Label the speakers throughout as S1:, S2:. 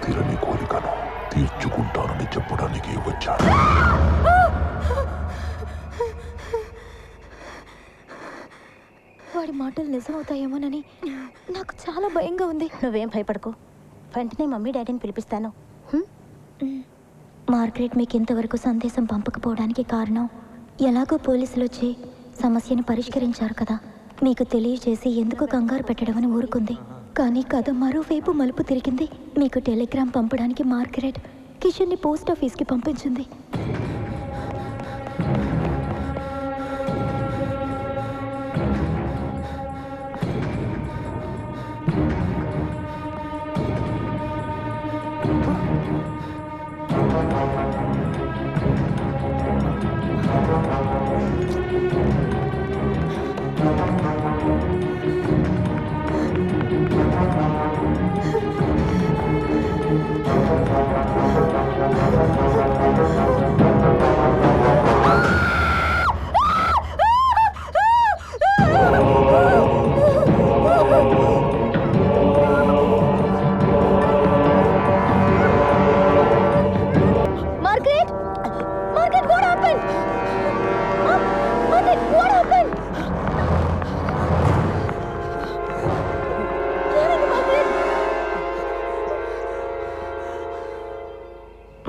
S1: తీరని కోరికను తీర్చుకుంటానని చెప్పడానికి వచ్చాను.
S2: వాడి మాటలు నిజమవుతాయేమోనని నాకు చాలా భయంగా ఉంది.
S3: నువ్వేం భయపడకు, వెంటనే మమ్మీ డాడీని పిలిపిస్తాను.
S2: మార్గరెట్ మీకు ఇంతవరకు సందేశం పంపకపోవడానికి కారణం ఎలాగో పోలీసులు వచ్చి సమస్యను పరిష్కరించారు కదా, మీకు తెలియజేసి ఎందుకు కంగారు పెట్టడమని ఊరుకుంది. కానీ కథ మరోవైపు మలుపు తిరిగింది. మీకు టెలిగ్రామ్ పంపడానికి మార్గరెట్ కిషన్ని పోస్ట్ ఆఫీస్కి పంపించింది.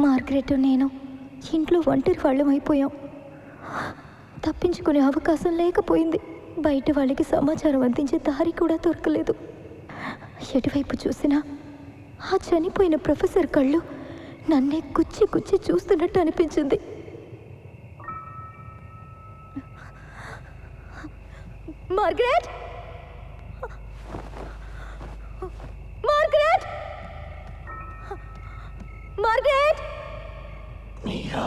S2: మార్గరెట్ నేను ఇంట్లో ఒంటరి వాళ్ళం అయిపోయాం. తప్పించుకునే అవకాశం లేకపోయింది. బయట వాళ్ళకి సమాచారం అందించే దారి కూడా దొరకలేదు. ఎటువైపు చూసినా ఆ చనిపోయిన ప్రొఫెసర్ కళ్ళు నన్నే గుచ్చి గుచ్చి చూస్తున్నట్టు అనిపించింది. Margaret, Margaret, Margaret.
S1: మియా,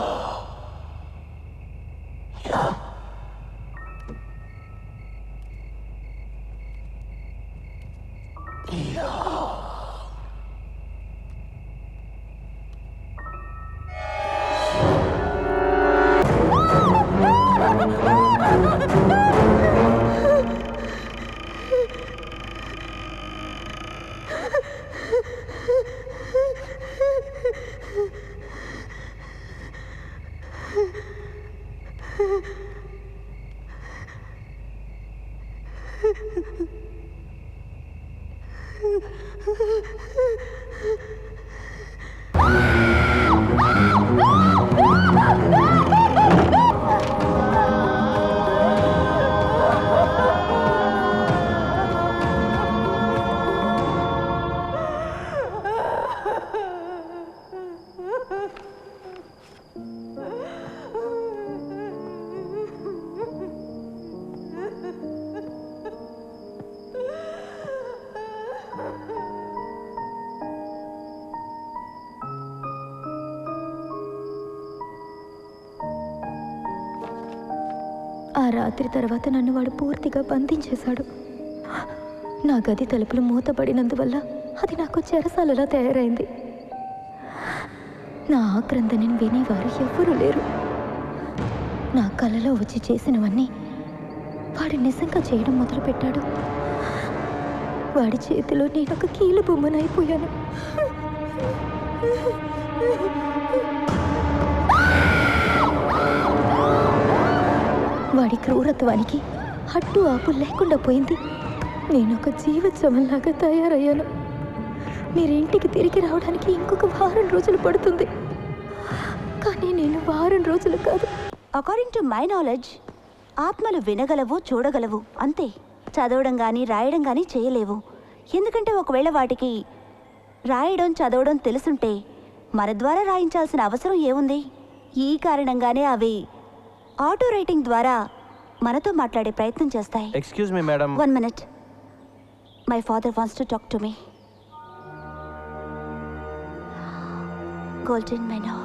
S2: ఆ రాత్రి తర్వాత నన్ను వాడు పూర్తిగా బంధించేశాడు. నా గది తలుపులు మూతపడినందువల్ల అది నాకు చెరసాలలా తయారైంది. నా ఆక్రందనని వినేవారు ఎవ్వరూ లేరు. నా కలలో వచ్చి చేసినవన్నీ వాడు నిజంగా చేయడం మొదలుపెట్టాడు. వాడి చేతిలో నేను ఒక కీలు బొమ్మనైపోయాను. వాడి క్రూరత్వానికి హట్టు ఆపు లేకుండా పోయింది. నేను ఒక జీవోత్సవంలాగా తయారయ్యాను. మీరింటికి తిరిగి రావడానికి ఇంకొక వారం రోజులు పడుతుంది. కానీ నేను వారం రోజులు కాదు.
S3: అకార్డింగ్ టు మై నాలెడ్జ్, ఆత్మలు వినగలవు, చూడగలవు, అంతే. చదవడం కానీ రాయడం కానీ చేయలేవు. ఎందుకంటే ఒకవేళ వాటికి రాయడం చదవడం తెలుసుంటే మన ద్వారా రాయించాల్సిన అవసరం ఏముంది? ఈ కారణంగానే అవి ఆటో రైటింగ్ ద్వారా మనతో మాట్లాడే ప్రయత్నం చేస్తాయి.
S4: Excuse me madam.
S3: 1 minute. My father wants to talk to me. Golden Manor.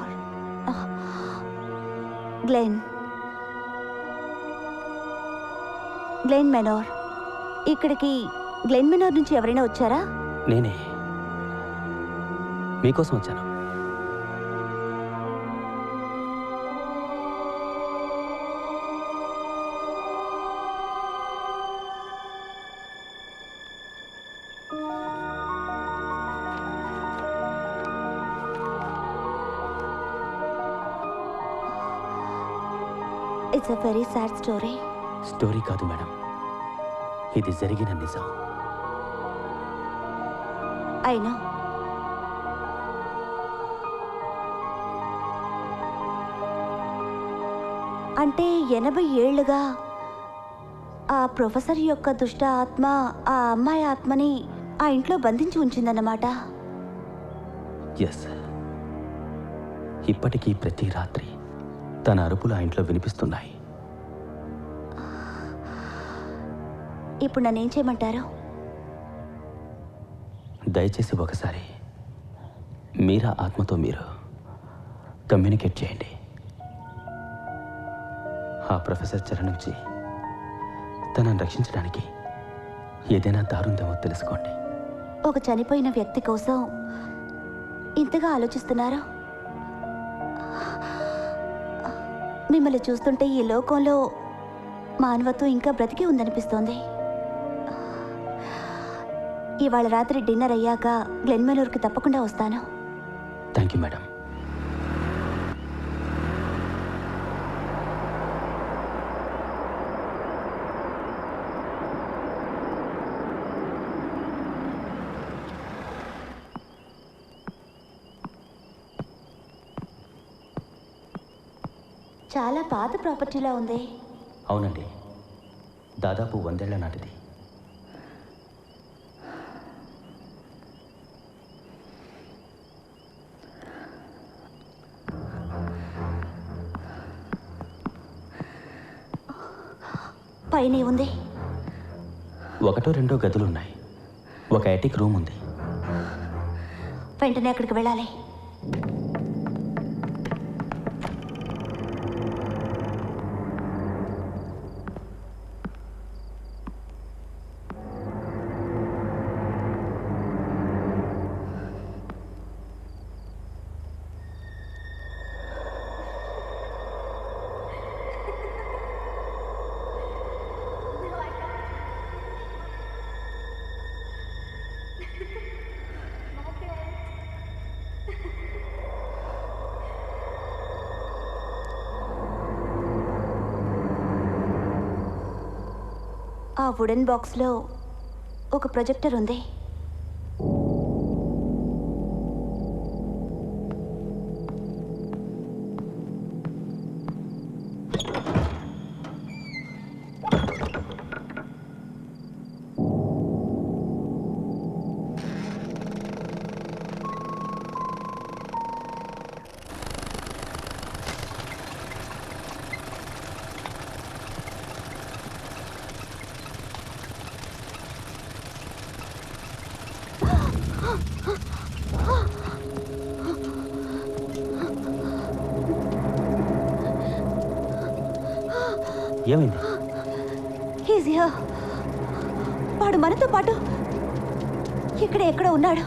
S3: Glen Manor. ఇక్కడికి గ్లెన్ మెనోర్ నుంచి ఎవరైనా వచ్చారా?
S5: నేనే మీకోసం వచ్చాను.
S3: It's a very sad story.
S4: Story కాదు మేడం, ఇది జరిగిన నిజం.
S3: అయినా అంటే 80 ఏళ్లుగా ఆ ప్రొఫెసర్ యొక్క దుష్ట ఆత్మ ఆ అమ్మాయి ఆత్మని ఆ ఇంట్లో బంధించి ఉంచిందన్నమాట.
S4: ఎస్, ఇప్పటికీ ప్రతి రాత్రి తన అరుపులు ఆ ఇంట్లో వినిపిస్తున్నాయి.
S3: ఇప్పుడు నన్నేం చేయమంటారు?
S4: దయచేసి ఒకసారి మీరా ఆత్మతో మీరు కమ్యూనికేట్ చేయండి. ఆ ప్రొఫెసర్ చెర నుంచి తనను రక్షించడానికి ఏదైనా దారుందేమో తెలుసుకోండి.
S3: ఒక చనిపోయిన వ్యక్తి కోసం ఇంతగా ఆలోచిస్తున్నారు. మిమ్మల్ని చూస్తుంటే ఈ లోకంలో మానవత్వం ఇంకా బ్రతికి ఉందనిపిస్తోంది. ఇవాళ రాత్రి డిన్నర్ అయ్యాక గ్లెన్మెనూర్కి తప్పకుండా వస్తాను.
S4: Thank you madam.
S3: చాలా పాత ప్రాపర్టీలా ఉంది.
S4: అవునండి, దాదాపు 100 ఏళ్ల నాటిది.
S3: పైన ఉంది.
S4: 1 2 గదులున్నాయి. ఒక అటిక్ రూమ్ ఉంది.
S3: వెంటనే అక్కడికి వెళ్ళాలి. ఆ వుడెన్ బాక్స్లో ఒక ప్రొజెక్టర్ ఉంది.
S4: ఏమైంది?
S3: He's here. వాడు మనతో పాటు ఇక్కడ ఎక్కడ ఉన్నాడు.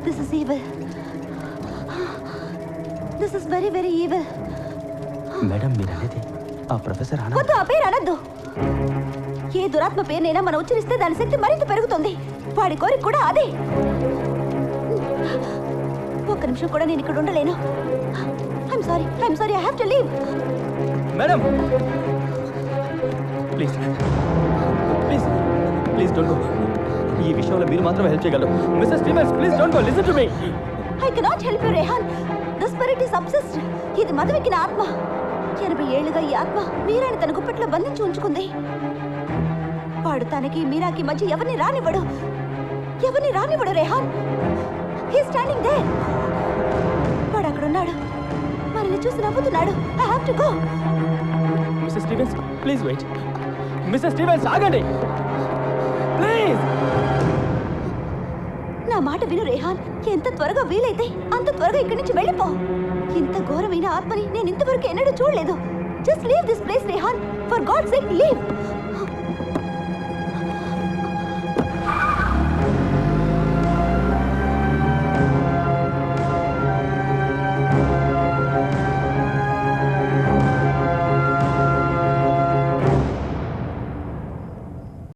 S3: This is evil. This is very very evil.
S4: Madam, మీరు అనేది ఆ ప్రొఫెసర్ ఆనంద్?
S3: వద్దు, ఆ పేరు అనద్దు. ఏ దురాత్మ పేరునైనా మనం ఉచ్చరిస్తే దాని శక్తి మరింత పెరుగుతుంది. వాడి కోరిక కూడా అదే. ఒక్క నిమిషం కూడా నేను ఇక్కడ ఉండలేను. I'm sorry, I have to leave.
S4: Madam, please please please don't go. ఈ విషయంలో మీరు మాత్రమే హెల్ప్ చేయగలరు. Mister Stevens, please don't go. Listen to me.
S3: I cannot help you Rehan. The spirit is obsessed. ఇది మదవెక్కిన ఆత్మ. 80 ఏళ్లుగా ఈ ఆత్మ మీరాని తన గుప్పెట్లో బంధించి ఉంచుకుంది. వాడు తనకి మీరాకి మధ్య ఎవరిని రానివ్వడు రేహాన్. He standing there. వాడు అక్కడ ఉన్నాడు. మనల్ని చూసి నవ్వుతున్నాడు. I have to go.
S4: Mister Stevens, please wait. Mister Stevens, ఆగండి ప్లీజ్.
S3: నా మాట విను రేహాన్. ఎంత త్వరగా వీలైతే అంత త్వరగా ఇక్కడి నుంచి వెళ్ళిపో. ఇంత ఘోరమైన ఆత్మని నేను ఇంతవరకు ఎన్నడూ చూడలేదు. Just leave this place Rehan. For God's sake leave.